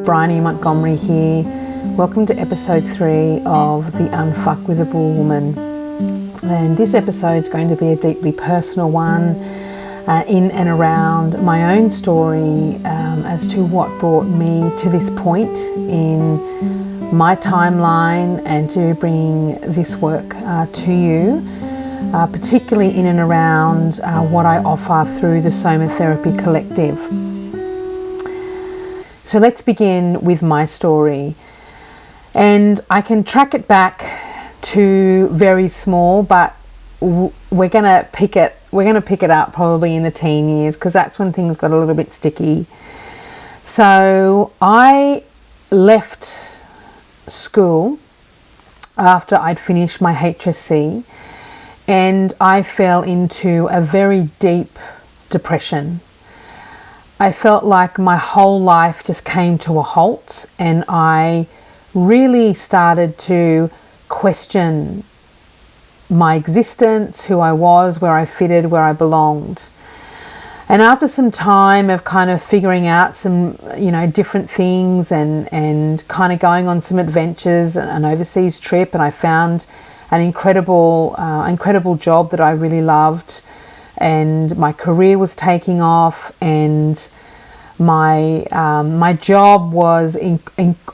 Bryony Montgomery here. Welcome to episode 3 of the Unfuckwithable Woman. And this episode is going to be a deeply personal one in and around my own story as to what brought me to this point in my timeline and to bring this work to you, particularly in and around what I offer through the Soma Therapy Collective. So let's begin with my story. And I can track it back to very small, but we're going to pick it up probably in the teen years, because that's when things got a little bit sticky. So I left school after I'd finished my HSC, and I fell into a very deep depression. I felt like my whole life just came to a halt, and I really started to question my existence, who I was, where I fitted, where I belonged. And after some time of kind of figuring out some, different things and kind of going on some adventures, an overseas trip, and I found an incredible job that I really loved, and my career was taking off, and my job was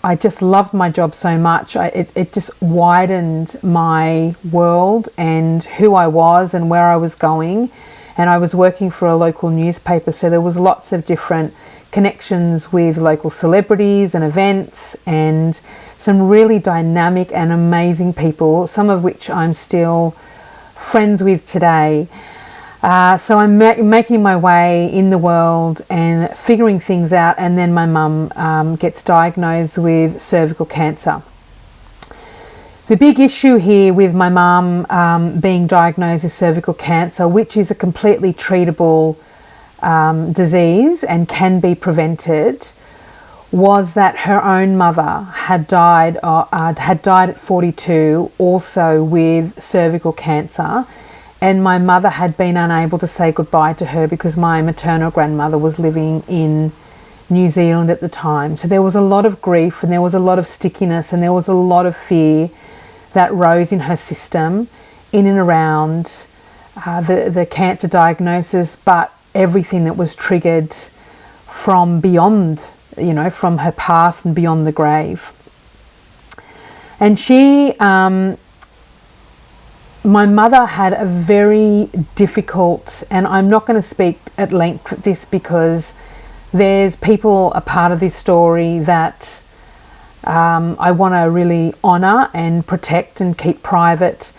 I just loved my job so much. It just widened my world and who I was and where I was going. And I was working for a local newspaper, so there was lots of different connections with local celebrities and events, and some really dynamic and amazing people, some of which I'm still friends with today. So I'm making my way in the world and figuring things out, and then my mum gets diagnosed with cervical cancer. The big issue here with my mum being diagnosed with cervical cancer, which is a completely treatable disease and can be prevented, was that her own mother had died at 42, also with cervical cancer. And my mother had been unable to say goodbye to her because my maternal grandmother was living in New Zealand at the time. So there was a lot of grief, and there was a lot of stickiness, and there was a lot of fear that rose in her system in and around the cancer diagnosis, but everything that was triggered from beyond, from her past and beyond the grave. And my mother had a very difficult, and I'm not going to speak at length at this because there's people a part of this story that I want to really honour and protect and keep private.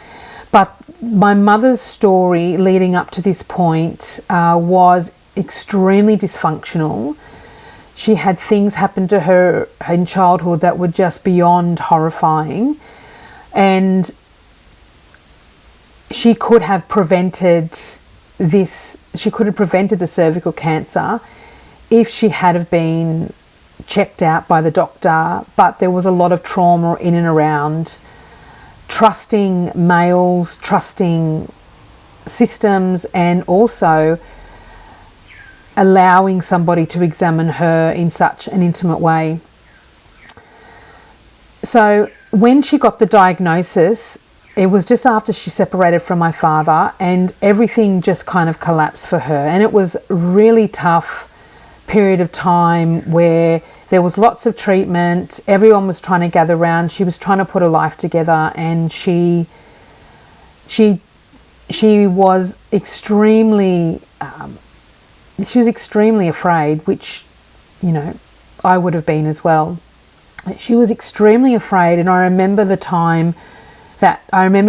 But my mother's story leading up to this point was extremely dysfunctional. She had things happen to her in childhood that were just beyond horrifying, and she could have prevented this. She could have prevented the cervical cancer if she had have been checked out by the doctor. But there was a lot of trauma in and around trusting males, trusting systems, and also allowing somebody to examine her in such an intimate way. So when she got the diagnosis, it was just after she separated from my father, and everything just kind of collapsed for her. And it was a really tough period of time where there was lots of treatment. Everyone was trying to gather around. She was trying to put her life together, and she was extremely afraid, which, I would have been as well. She was extremely afraid, and I remember the time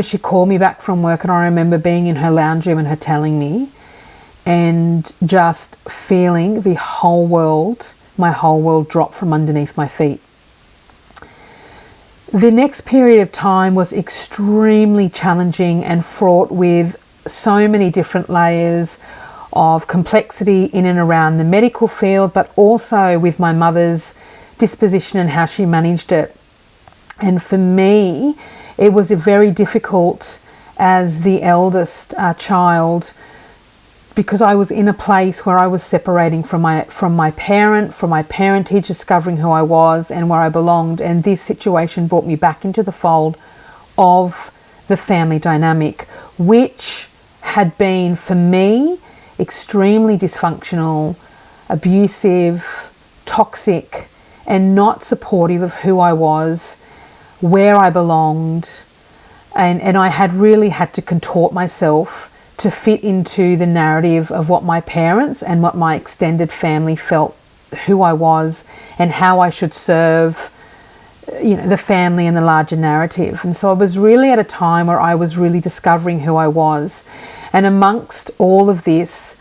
she called me back from work, and I remember being in her lounge room and her telling me, and just feeling my whole world drop from underneath my feet. The next period of time was extremely challenging and fraught with so many different layers of complexity in and around the medical field, but also with my mother's disposition and how she managed it. And for me, it was very difficult as the eldest child because I was in a place where I was separating from my parentage, discovering who I was and where I belonged. And this situation brought me back into the fold of the family dynamic, which had been, for me, extremely dysfunctional, abusive, toxic, and not supportive of who I was, where I belonged. And I had really had to contort myself to fit into the narrative of what my parents and what my extended family felt who I was and how I should serve, the family and the larger narrative. And so I was really at a time where I was really discovering who I was. And amongst all of this,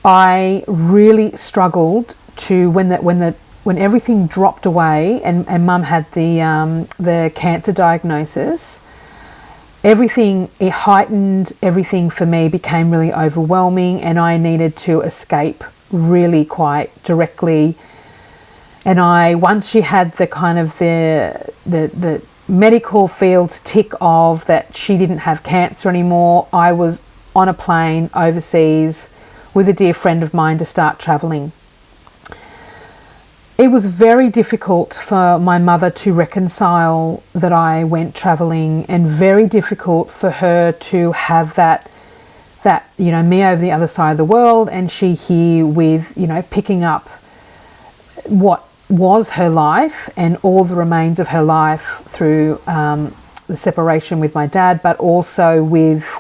I really struggled to, when everything dropped away and Mum had the cancer diagnosis, it heightened everything for me, became really overwhelming, and I needed to escape really quite directly. And once she had the kind of the medical fields tick of that she didn't have cancer anymore, I was on a plane overseas with a dear friend of mine to start travelling. It was very difficult for my mother to reconcile that I went travelling, and very difficult for her to have that me over the other side of the world and she here with, picking up what was her life and all the remains of her life through the separation with my dad, but also with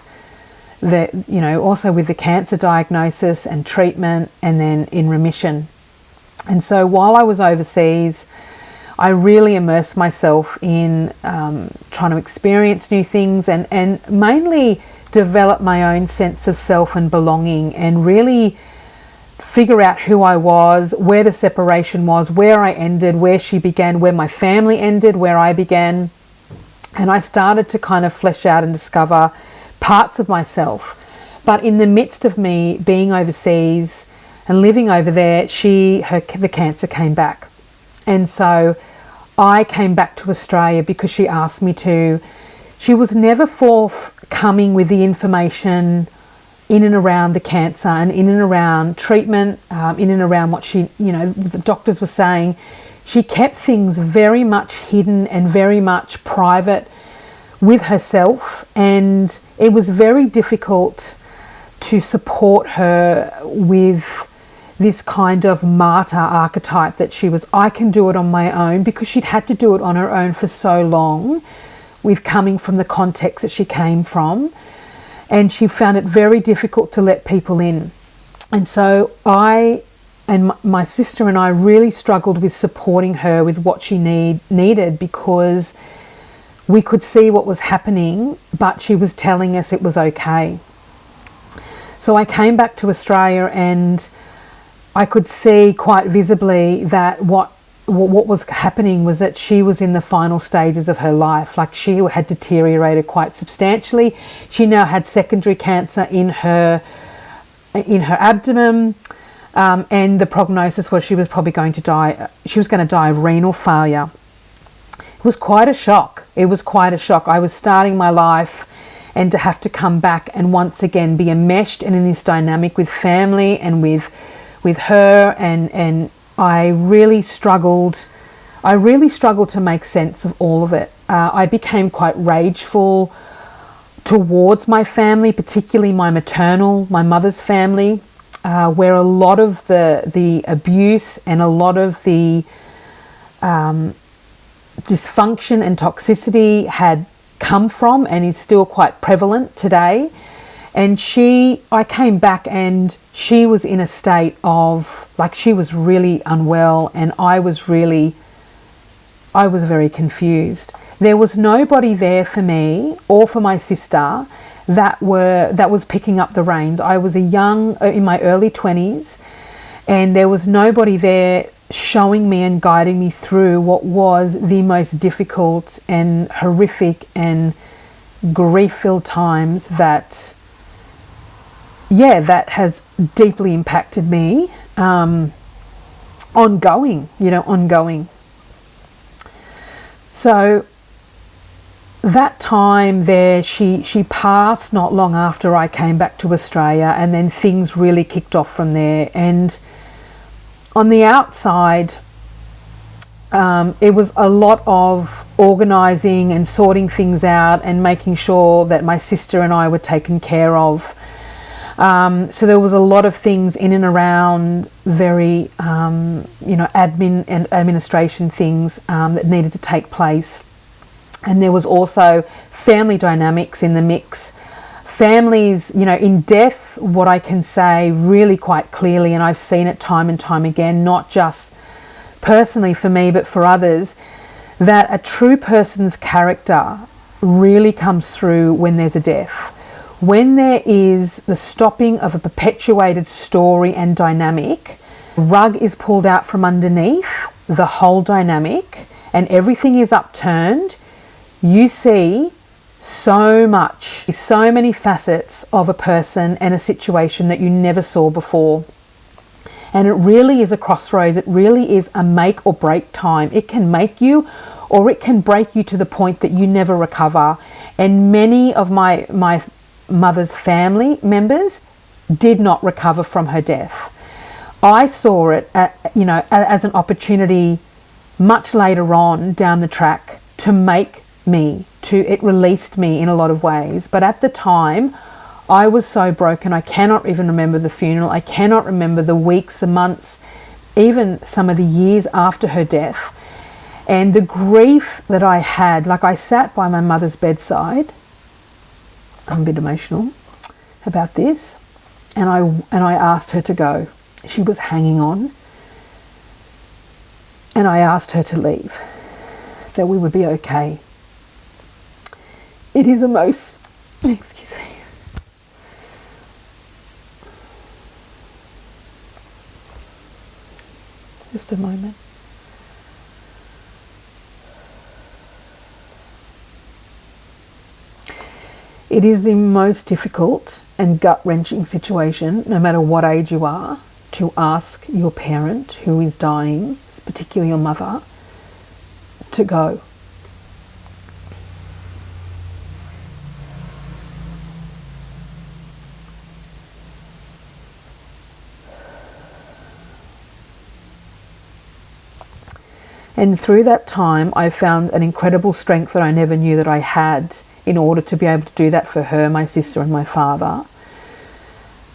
the cancer diagnosis and treatment, and then in remission. And so while I was overseas, I really immersed myself in trying to experience new things and mainly develop my own sense of self and belonging, and really figure out who I was, where the separation was, where I ended, where she began, where my family ended, where I began. And I started to kind of flesh out and discover parts of myself. But in the midst of me being overseas and living over there, the cancer came back. And so I came back to Australia because she asked me to. She was never forthcoming with the information in and around the cancer and in and around treatment, in and around what the doctors were saying. She kept things very much hidden and very much private with herself, and it was very difficult to support her with this kind of martyr archetype that she was. I can do it on my own, because she'd had to do it on her own for so long, with coming from the context that she came from, and she found it very difficult to let people in. And so I and my sister and I really struggled with supporting her with what she needed, because we could see what was happening, but she was telling us it was okay. So I came back to Australia, and I could see quite visibly that what was happening was that she was in the final stages of her life. Like, she had deteriorated quite substantially. She now had secondary cancer in her abdomen, and the prognosis was she was probably going to die. She was going to die of renal failure. It was quite a shock. I was starting my life, and to have to come back and once again be enmeshed and in this dynamic with family and with her, and I really struggled to make sense of all of it. I became quite rageful towards my family, particularly my mother's family, where a lot of the abuse and a lot of the dysfunction and toxicity had come from and is still quite prevalent today. And I came back, and she was in a state of, she was really unwell, and I was very confused. There was nobody there for me or for my sister that was picking up the reins. I was in my early 20s, and there was nobody there showing me and guiding me through what was the most difficult and horrific and grief-filled times that has deeply impacted me, ongoing. So that time there, she passed not long after I came back to Australia, and then things really kicked off from there. And on the outside, it was a lot of organising and sorting things out and making sure that my sister and I were taken care of. So there was a lot of things in and around very, admin and administration things that needed to take place. And there was also family dynamics in the mix. Families, in death, what I can say really quite clearly, and I've seen it time and time again, not just personally for me, but for others, that a true person's character really comes through when there's a death. When there is the stopping of a perpetuated story and dynamic, rug is pulled out from underneath the whole dynamic and everything is upturned, you see so many facets of a person and a situation that you never saw before. And it really is a crossroads. It really is a make or break time. It can make you or it can break you to the point that you never recover. And many of my mother's family members did not recover from her death. I saw it as an opportunity much later on down the track it released me in a lot of ways. But at the time, I was so broken. I cannot even remember the funeral. I cannot remember the weeks, the months, even some of the years after her death. And the grief that I had, like I sat by my mother's bedside, I'm a bit emotional about this, and I asked her to go. She was hanging on, and I asked her to leave, that we would be okay. It is a most, excuse me. Just a moment. It is the most difficult and gut-wrenching situation, no matter what age you are, to ask your parent who is dying, particularly your mother, to go. And through that time, I found an incredible strength that I never knew that I had in order to be able to do that for her, my sister and my father.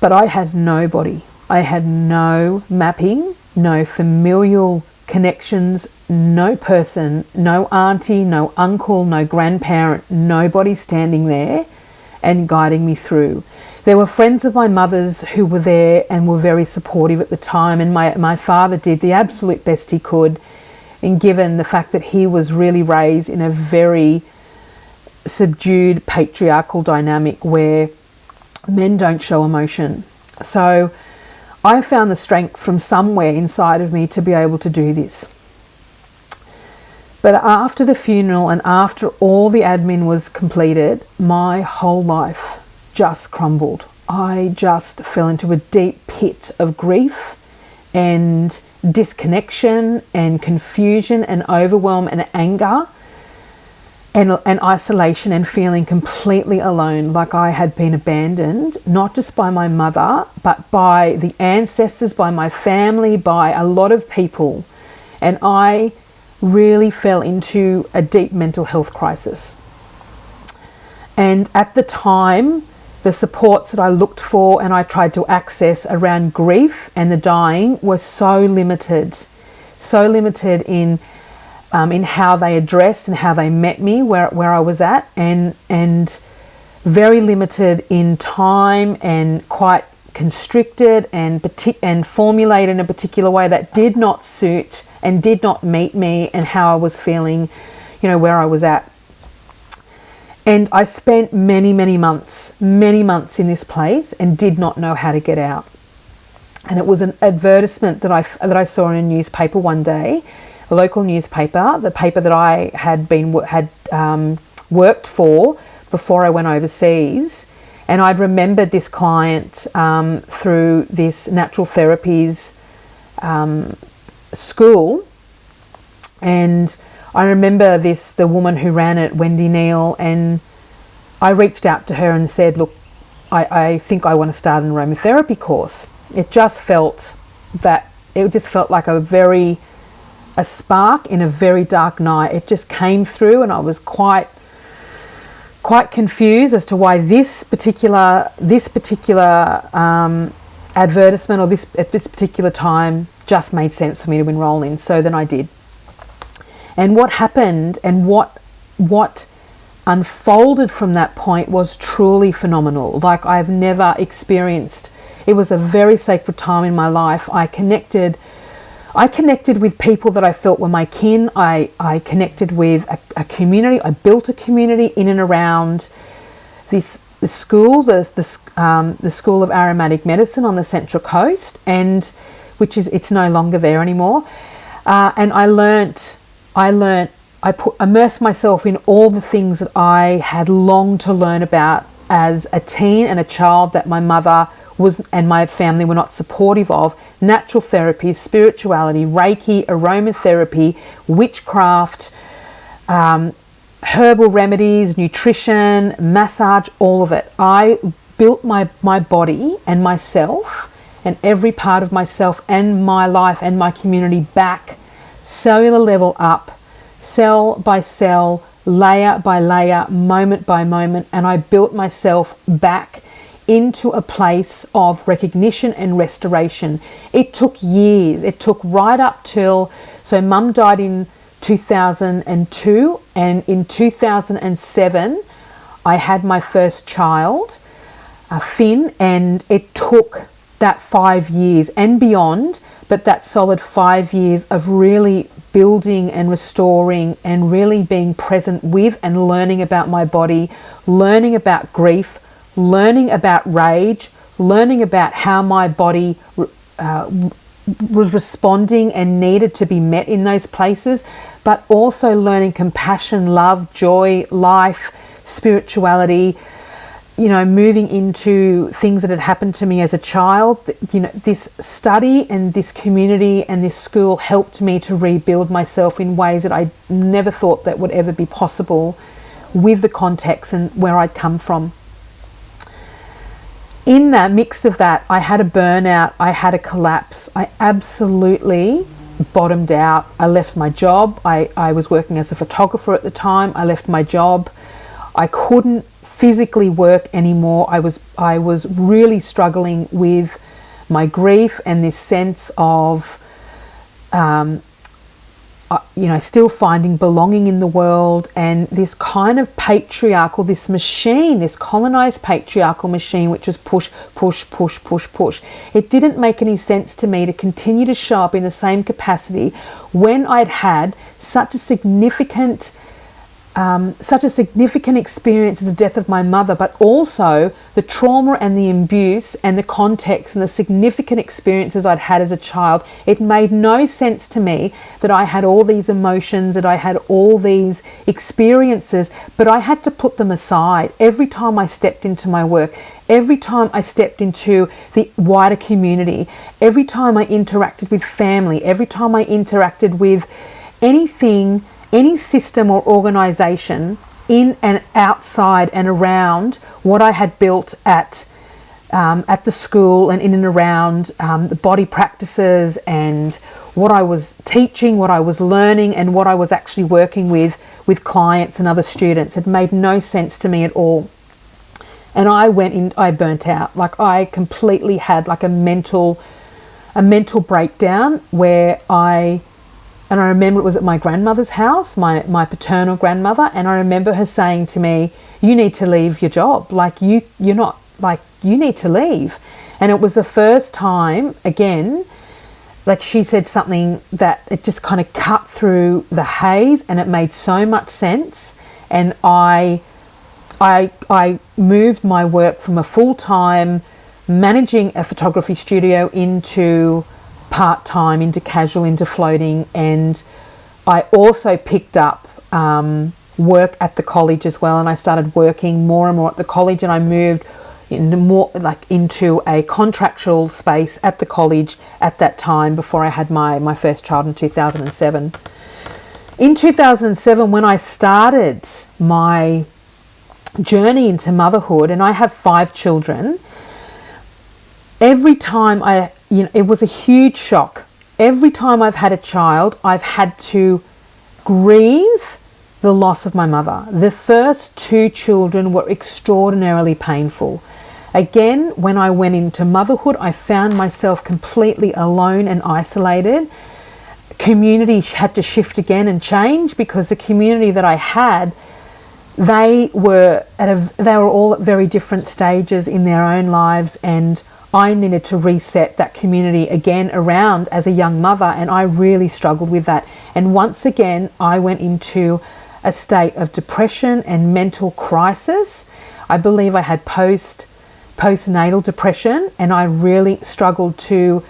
But I had nobody. I had no mapping, no familial connections, no person, no auntie, no uncle, no grandparent, nobody standing there and guiding me through. There were friends of my mother's who were there and were very supportive at the time, and my father did the absolute best he could. And given the fact that he was really raised in a very subdued patriarchal dynamic where men don't show emotion. So I found the strength from somewhere inside of me to be able to do this. But after the funeral and after all the admin was completed, my whole life just crumbled. I just fell into a deep pit of grief and disconnection and confusion and overwhelm and anger and isolation and feeling completely alone, like I had been abandoned, not just by my mother, but by the ancestors, by my family, by a lot of people. And I really fell into a deep mental health crisis. And at the time, the supports that I looked for and I tried to access around grief and the dying were so limited in how they addressed and how they met me where I was at, and very limited in time and quite constricted and formulated in a particular way that did not suit and did not meet me and how I was feeling, where I was at. And I spent many months in this place and did not know how to get out. And it was an advertisement that I saw in a newspaper one day, a local newspaper, the paper that I had worked for before I went overseas. And I'd remembered this client through this natural therapies school, and I remember the woman who ran it, Wendy Neal, and I reached out to her and said, look, I think I want to start an aromatherapy course. It just felt like a spark in a very dark night. It just came through, and I was quite confused as to why this particular advertisement, or at this particular time, just made sense for me to enroll in. So then I did. And what happened and what unfolded from that point was truly phenomenal. Like I've never experienced. It was a very sacred time in my life. I connected with people that I felt were my kin. I connected with a community. I built a community in and around the school, the School of Aromatic Medicine on the Central Coast, and it's no longer there anymore. And I immersed myself in all the things that I had longed to learn about as a teen and a child that my mother and my family were not supportive of. Natural therapies, spirituality, Reiki, aromatherapy, witchcraft, herbal remedies, nutrition, massage, all of it. I built my body and myself and every part of myself and my life and my community back, cellular level up, cell by cell, layer by layer, moment by moment, and I built myself back into a place of recognition and restoration. It took years. It took right up till, so Mum died in 2002, and in 2007 I had my first child, Finn, and it took that 5 years and beyond, but that solid 5 years of really building and restoring and really being present with and learning about my body, learning about grief, learning about rage, learning about how my body was responding and needed to be met in those places, but also learning compassion, love, joy, life, spirituality, moving into things that had happened to me as a child. This study and this community and this school helped me to rebuild myself in ways that I never thought that would ever be possible with the context and where I'd come from. In that mix of that, I had a burnout, I had a collapse. I absolutely bottomed out. I left my job. I was working as a photographer at the time. I left my job. I couldn't physically work anymore. I was really struggling with my grief and this sense of still finding belonging in the world, and this kind of patriarchal, this colonized patriarchal machine, which was push, push, push, push, push. It didn't make any sense to me to continue to show up in the same capacity when I'd had such a significant experience as the death of my mother, but also the trauma and the abuse and the context and the significant experiences I'd had as a child. It made no sense to me that I had all these emotions, that I had all these experiences, but I had to put them aside every time I stepped into my work, every time I stepped into the wider community, every time I interacted with family, every time I interacted with anything, any system or organization in and outside and around what I had built at the school and in and around the body practices and what I was teaching, what I was learning, and what I was actually working with clients and other students. It made no sense to me at all. And I burnt out. Like I completely had like a mental breakdown where I remember it was at my grandmother's house, my paternal grandmother, and I remember her saying to me, "You need to leave your job. Like you need to leave." And it was the first time, again, like she said something that it just kind of cut through the haze, and it made so much sense. And I moved my work from a full-time managing a photography studio into part-time, into casual, into floating, and I also picked up work at the college as well, and I started working more and more at the college, and I moved into a contractual space at the college at that time before I had my first child in 2007. In 2007, when I started my journey into motherhood, and I have 5 children, every time it was a huge shock. Every time I've had a child, I've had to grieve the loss of my mother. The first 2 children were extraordinarily painful. Again, when I went into motherhood, I found myself completely alone and isolated. Community had to shift again and change, because the community that I had, they were all at very different stages in their own lives, and I needed to reset that community again around as a young mother, and I really struggled with that. And once again, I went into a state of depression and mental crisis. I believe I had postnatal depression, and I really struggled to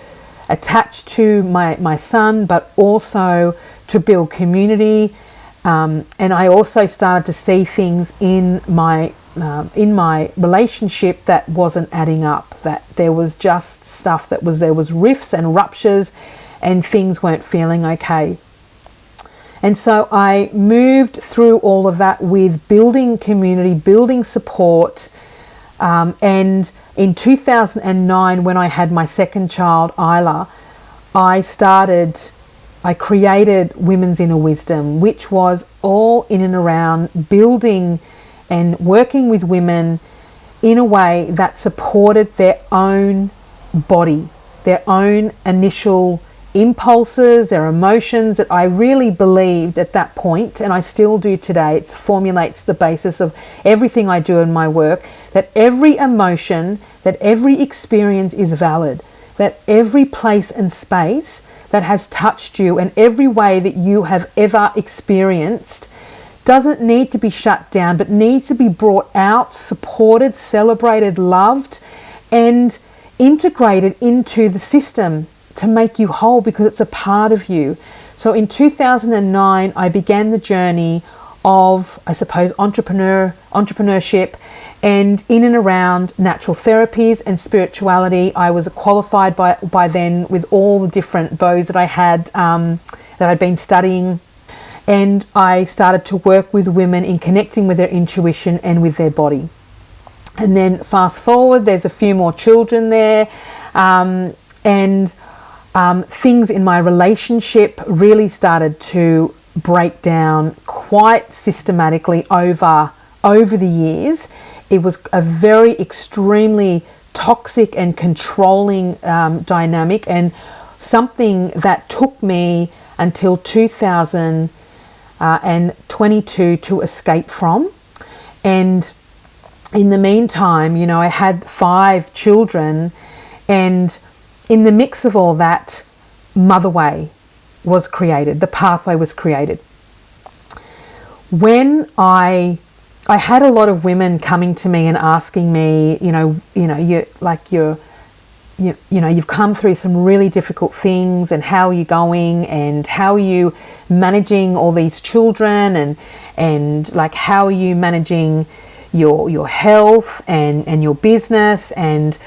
attach to my son, but also to build community. And I also started to see things in my relationship that wasn't adding up, that there was just stuff there was rifts and ruptures, and things weren't feeling okay. And so I moved through all of that with building community, building support. And in 2009, when I had my second child, Isla, I created Women's Inner Wisdom, which was all in and around building and working with women in a way that supported their own body, their own initial impulses, their emotions, that I really believed at that point, and I still do today. It formulates the basis of everything I do in my work, that every emotion, that every experience is valid, that every place and space that has touched you and every way that you have ever experienced doesn't need to be shut down, but needs to be brought out, supported, celebrated, loved, and integrated into the system to make you whole, because it's a part of you. So in 2009, I began the journey of, I suppose, entrepreneurship, and in and around natural therapies and spirituality. I was qualified by then with all the different bows that I had, that I'd been studying. And I started to work with women in connecting with their intuition and with their body. And then fast forward, there's a few more children there, and things in my relationship really started to break down quite systematically over the years. It was a very extremely toxic and controlling dynamic, and something that took me until 2022 to escape from. And in the meantime, I had 5 children, and in the mix of all that, MotherWay was created. The pathway was created. When I had a lot of women coming to me and asking me, you've come through some really difficult things, and how are you going, and how are you managing all these children, and like, how are you managing your health and your business. And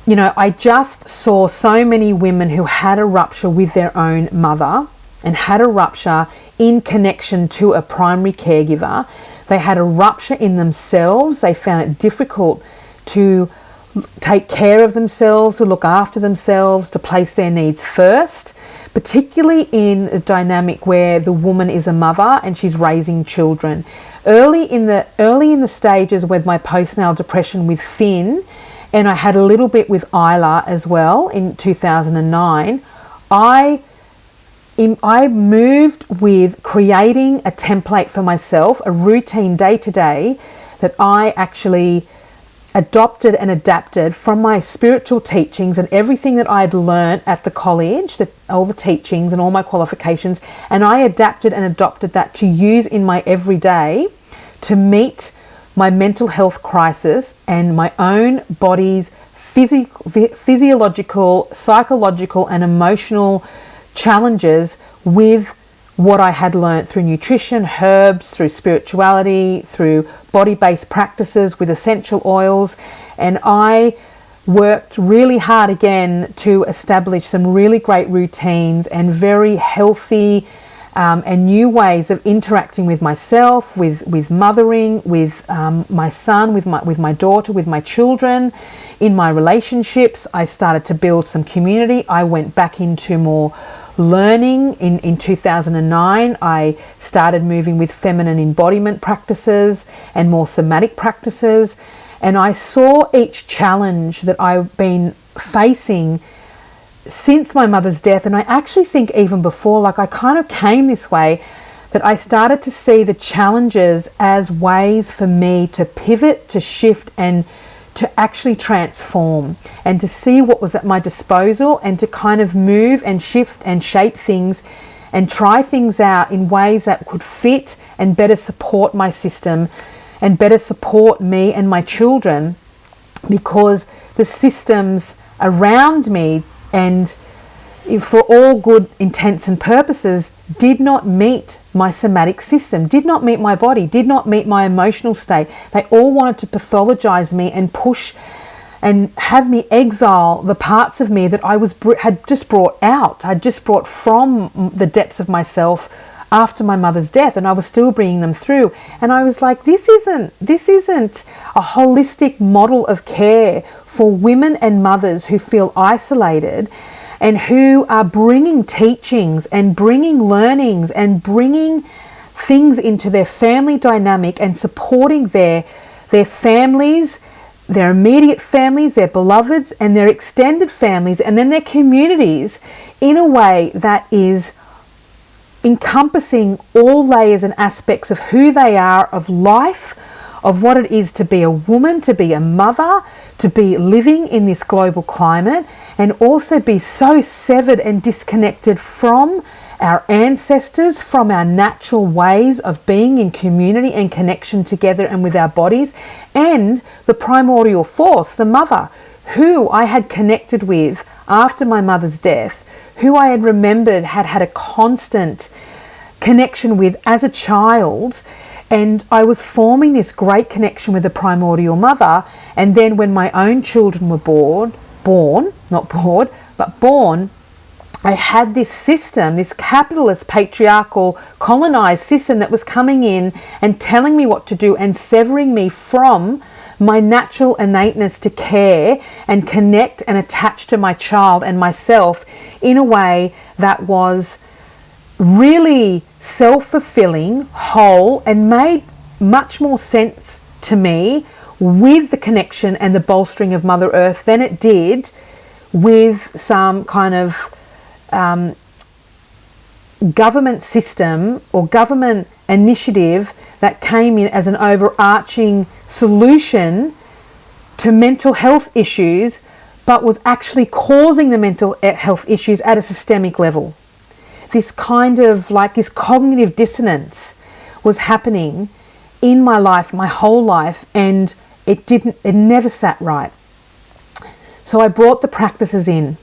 I just saw so many women who had a rupture with their own mother, and had a rupture in connection to a primary caregiver. They had a rupture in themselves. They found it difficult to take care of themselves, to look after themselves, to place their needs first, particularly in a dynamic where the woman is a mother and she's raising children. Early in the stages with my postnatal depression with Finn, and I had a little bit with Isla as well in 2009, I moved with creating a template for myself, a routine day to day, that I actually adopted and adapted from my spiritual teachings and everything that I'd learned at the college, all the teachings and all my qualifications, and I adapted and adopted that to use in my everyday to meet my mental health crisis and my own body's physiological, psychological and emotional challenges with what I had learned through nutrition, herbs, through spirituality, through body-based practices with essential oils. And I worked really hard again to establish some really great routines and very healthy and new ways of interacting with myself, with mothering, with my son, with my daughter, with my children, in my relationships. I started to build some community. I went back into more learning. In 2009, I started moving with feminine embodiment practices and more somatic practices. And I saw each challenge that I've been facing since my mother's death, and I actually think even before, like I kind of came this way, that I started to see the challenges as ways for me to pivot, to shift, and to actually transform, and to see what was at my disposal, and to kind of move and shift and shape things and try things out in ways that could fit and better support my system and better support me and my children, because the systems around me, and for all good intents and purposes, did not meet my somatic system, did not meet my body, did not meet my emotional state. They all wanted to pathologize me and push and have me exile the parts of me that I had just brought out. I'd just brought from the depths of myself after my mother's death, and I was still bringing them through. And I was like, this isn't a holistic model of care for women and mothers who feel isolated and who are bringing teachings and bringing learnings and bringing things into their family dynamic and supporting their families, their immediate families, their beloveds, and their extended families, and then their communities in a way that is encompassing all layers and aspects of who they are, of life, of what it is to be a woman, to be a mother, to be living in this global climate, and also be so severed and disconnected from our ancestors, from our natural ways of being in community and connection together and with our bodies, and the primordial force, the mother, who I had connected with after my mother's death, who I had remembered had a constant connection with as a child. And I was forming this great connection with the primordial mother. And then when my own children were born, I had this system, this capitalist, patriarchal, colonized system that was coming in and telling me what to do and severing me from my natural innateness to care and connect and attach to my child and myself in a way that was really self-fulfilling, whole, and made much more sense to me with the connection and the bolstering of Mother Earth than it did with some kind of government system or government initiative that came in as an overarching solution to mental health issues, but was actually causing the mental health issues at a systemic level. This kind of like this cognitive dissonance was happening in my life, my whole life, and it never sat right. So I brought the practices in.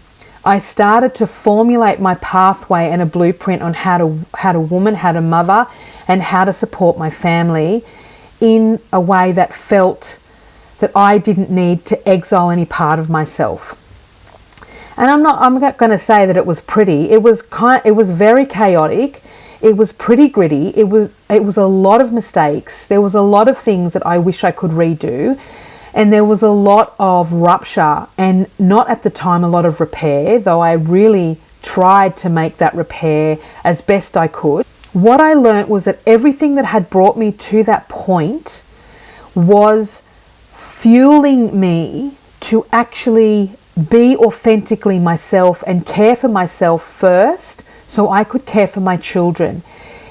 I started to formulate my pathway and a blueprint on how to woman, how to mother, and how to support my family in a way that felt that I didn't need to exile any part of myself. And I'm not going to say that it was pretty. It was very chaotic. It was pretty gritty. It was a lot of mistakes. There was a lot of things that I wish I could redo. And there was a lot of rupture and not at the time a lot of repair, though I really tried to make that repair as best I could. What I learned was that everything that had brought me to that point was fueling me to actually be authentically myself and care for myself first so I could care for my children.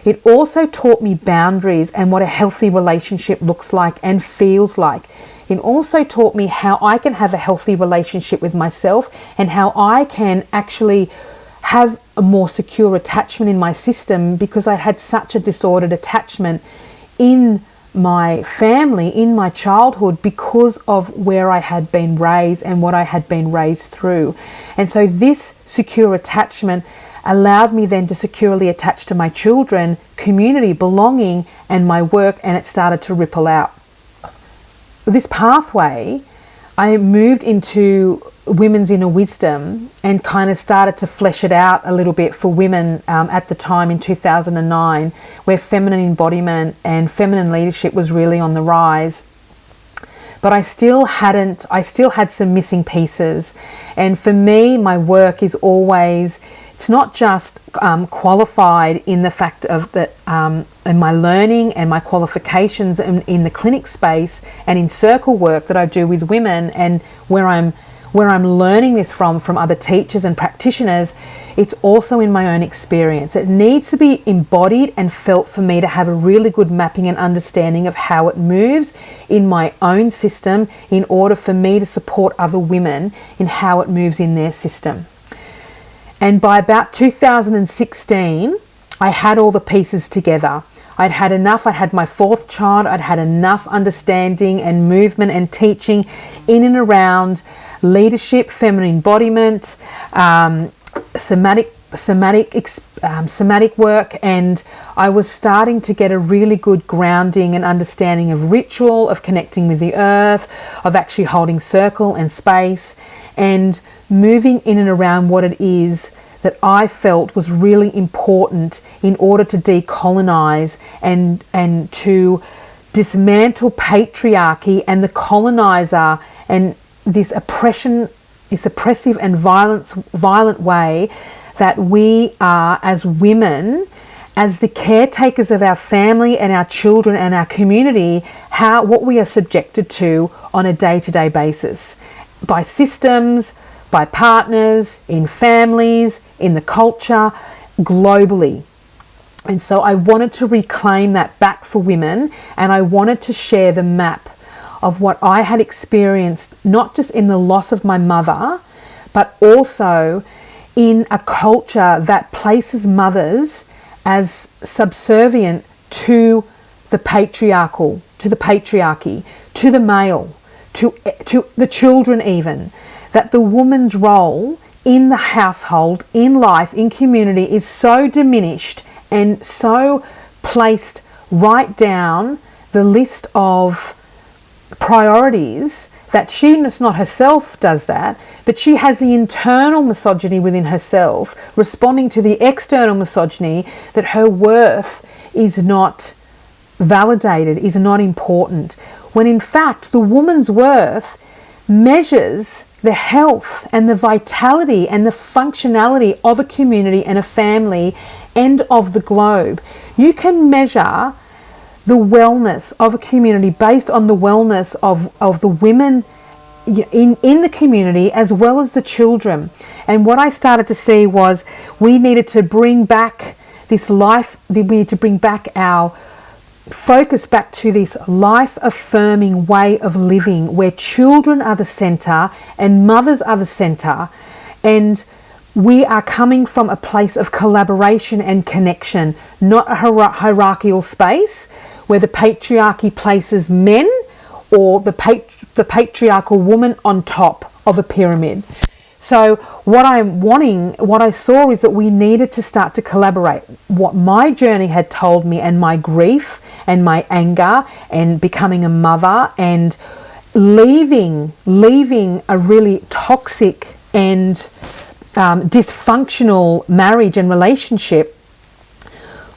It also taught me boundaries and what a healthy relationship looks like and feels like. It also taught me how I can have a healthy relationship with myself and how I can actually have a more secure attachment in my system, because I had such a disordered attachment in my family, in my childhood, because of where I had been raised and what I had been raised through. And so this secure attachment allowed me then to securely attach to my children, community, belonging, and my work, and it started to ripple out. This pathway, I moved into women's inner wisdom and kind of started to flesh it out a little bit for women at the time in 2009, where feminine embodiment and feminine leadership was really on the rise. But I still had some missing pieces. And for me, my work is always, it's not just qualified in the fact of that in my learning and my qualifications in the clinic space and in circle work that I do with women, and where I'm learning this from other teachers and practitioners. It's also in my own experience. It needs to be embodied and felt for me to have a really good mapping and understanding of how it moves in my own system, in order for me to support other women in how it moves in their system. And by about 2016, I had all the pieces together. I'd had enough. I'd had my fourth child. I'd had enough understanding and movement and teaching in and around leadership, feminine embodiment, somatic work, and I was starting to get a really good grounding and understanding of ritual, of connecting with the earth, of actually holding circle and space, and moving in and around what it is that I felt was really important in order to decolonize and to dismantle patriarchy and the colonizer and this oppression, this oppressive and violent way that we are as women, as the caretakers of our family and our children and our community, what we are subjected to on a day-to-day basis by systems, by partners, in families, in the culture, globally. And so I wanted to reclaim that back for women, and I wanted to share the map of what I had experienced, not just in the loss of my mother, but also in a culture that places mothers as subservient to the patriarchy, to the male, to the children even. That the woman's role in the household, in life, in community is so diminished and so placed right down the list of priorities that she not herself does that, but she has the internal misogyny within herself responding to the external misogyny, that her worth is not validated, is not important, when in fact the woman's worth measures the health and the vitality and the functionality of a community and a family and of the globe. You can measure the wellness of a community based on the wellness of the women in the community as well as the children. And what I started to see was we needed to bring back this life, we need to bring back our focus back to this life-affirming way of living where children are the center and mothers are the center, and we are coming from a place of collaboration and connection, not a hierarchical space where the patriarchy places men or the patriarchal woman on top of a pyramid. So what I saw is that we needed to start to collaborate. What my journey had told me, and my grief and my anger and becoming a mother and leaving a really toxic and dysfunctional marriage and relationship,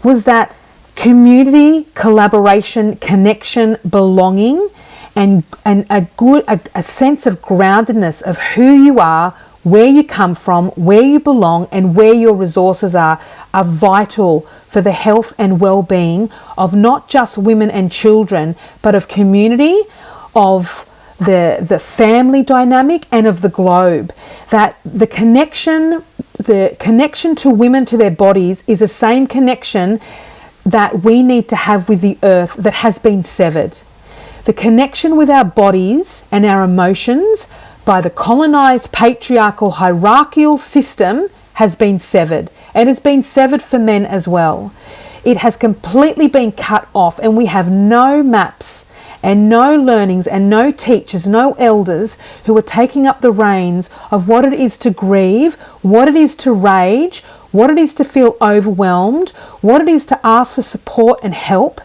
was that community, collaboration, connection, belonging, and a sense of groundedness of who you are, where you come from, where you belong, and where your resources are vital for the health and well-being of not just women and children, but of community, of the family dynamic, and of the globe. That the connection to women, to their bodies, is the same connection that we need to have with the earth that has been severed. The connection with our bodies and our emotions by the colonized patriarchal hierarchical system has been severed, and has been severed for men as well. It has completely been cut off, and we have no maps and no learnings and no teachers, no elders who are taking up the reins of what it is to grieve, what it is to rage, what it is to feel overwhelmed, what it is to ask for support and help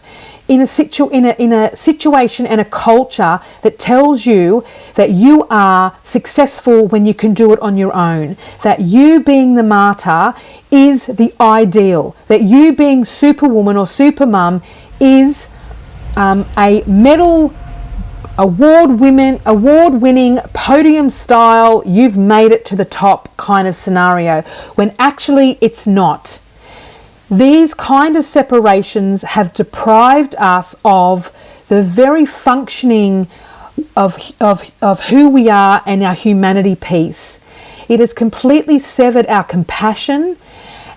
in a situation and a culture that tells you that you are successful when you can do it on your own, that you being the martyr is the ideal, that you being superwoman or supermum is a medal award-winning podium style, you've made it to the top kind of scenario, when actually it's not. These kind of separations have deprived us of the very functioning of who we are and our humanity piece. It has completely severed our compassion,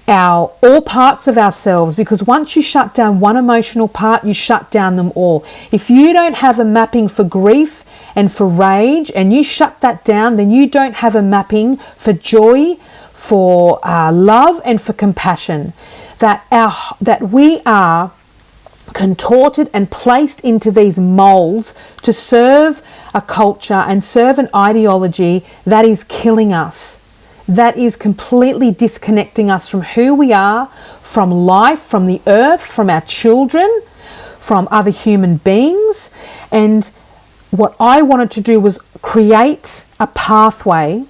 all parts of ourselves, because once you shut down one emotional part, you shut down them all. If you don't have a mapping for grief and for rage, and you shut that down, then you don't have a mapping for joy, for love, and for compassion. That we are contorted and placed into these molds to serve a culture and serve an ideology that is killing us, that is completely disconnecting us from who we are, from life, from the earth, from our children, from other human beings. And what I wanted to do was create a pathway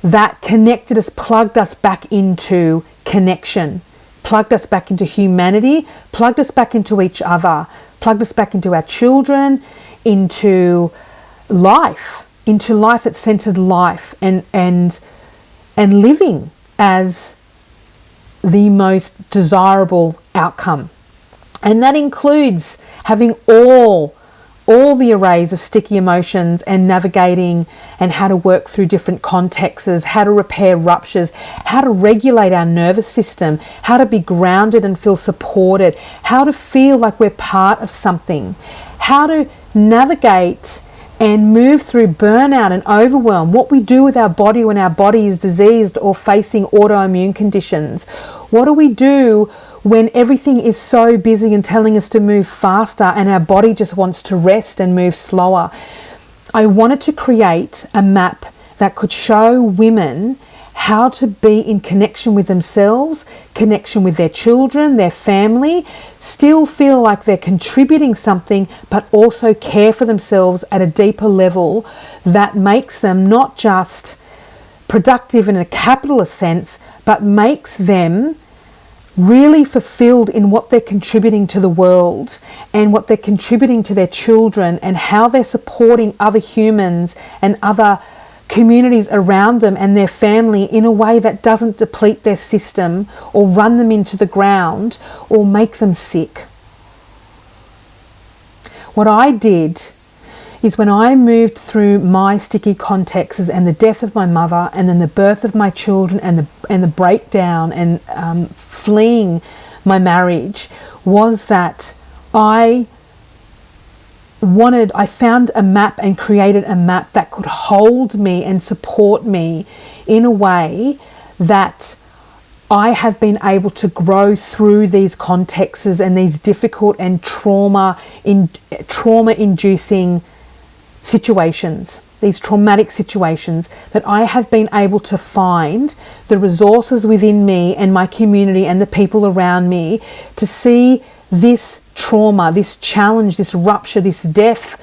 that connected us, plugged us back into connection, plugged us back into humanity, plugged us back into each other, plugged us back into our children, into life that centered life and living as the most desirable outcome. And that includes having all the arrays of sticky emotions and navigating and how to work through different contexts, how to repair ruptures, how to regulate our nervous system, how to be grounded and feel supported, how to feel like we're part of something, how to navigate and move through burnout and overwhelm, what we do with our body when our body is diseased or facing autoimmune conditions. What do we do when everything is so busy and telling us to move faster and our body just wants to rest and move slower? I wanted to create a map that could show women how to be in connection with themselves, connection with their children, their family, still feel like they're contributing something, but also care for themselves at a deeper level that makes them not just productive in a capitalist sense, but makes them really fulfilled in what they're contributing to the world and what they're contributing to their children and how they're supporting other humans and other communities around them and their family in a way that doesn't deplete their system or run them into the ground or make them sick. What I did is when I moved through my sticky contexts and the death of my mother and then the birth of my children and the breakdown and fleeing my marriage, was that I found a map and created a map that could hold me and support me in a way that I have been able to grow through these contexts and these difficult and trauma-inducing situations, these traumatic situations, that I have been able to find the resources within me and my community and the people around me to see this trauma, this challenge, this rupture, this death,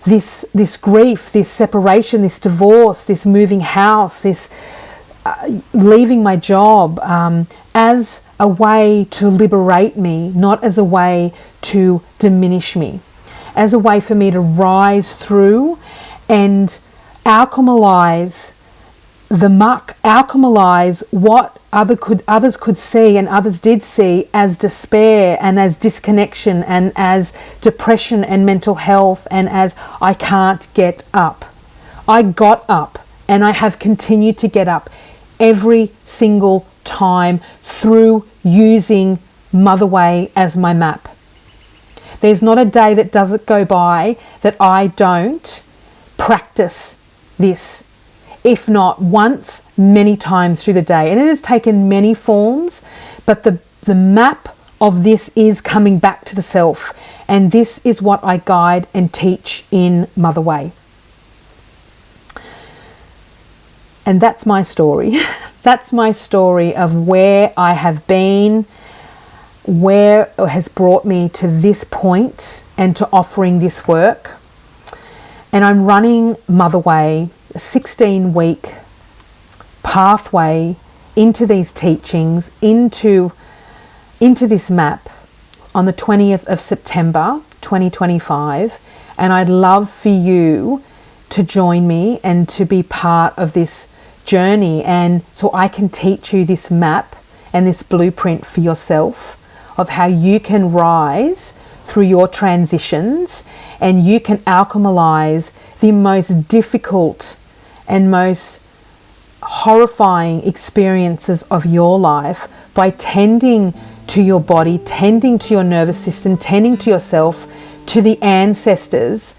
this grief, this separation, this divorce, this moving house, this leaving my job, as a way to liberate me, not as a way to diminish me, as a way for me to rise through and alchemize the muck, alchemize what others could see and others did see as despair and as disconnection and as depression and mental health and as I can't get up. I got up and I have continued to get up every single time through using MotherWay as my map. There's not a day that doesn't go by that I don't practice this, if not once, many times through the day. And it has taken many forms, but the map of this is coming back to the self. And this is what I guide and teach in MotherWay. And that's my story. That's my story of where I have been, where it has brought me to this point and to offering this work. And I'm running MotherWay, a 16-week pathway into these teachings, into this map on the 20th of September 2025. And I'd love for you to join me and to be part of this journey, and so I can teach you this map and this blueprint for yourself of how you can rise through your transitions, and you can alchemize the most difficult and most horrifying experiences of your life by tending to your body, tending to your nervous system, tending to yourself, to the ancestors,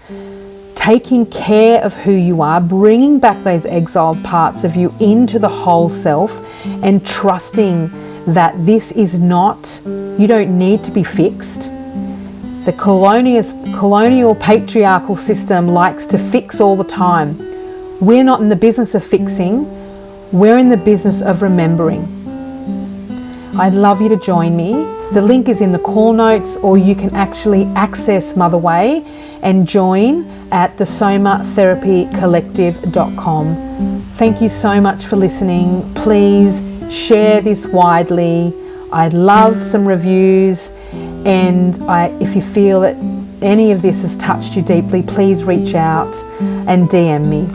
taking care of who you are, bringing back those exiled parts of you into the whole self, and trusting that this is not, you don't need to be fixed. The colonial patriarchal system likes to fix all the time. We're not in the business of fixing, we're in the business of remembering. I'd love you to join me. The link is in the call notes, or you can actually access MotherWay and join at the somatherapycollective.com. Thank you so much for listening. Please share this widely. I'd love some reviews, and if you feel that any of this has touched you deeply, please reach out and DM me.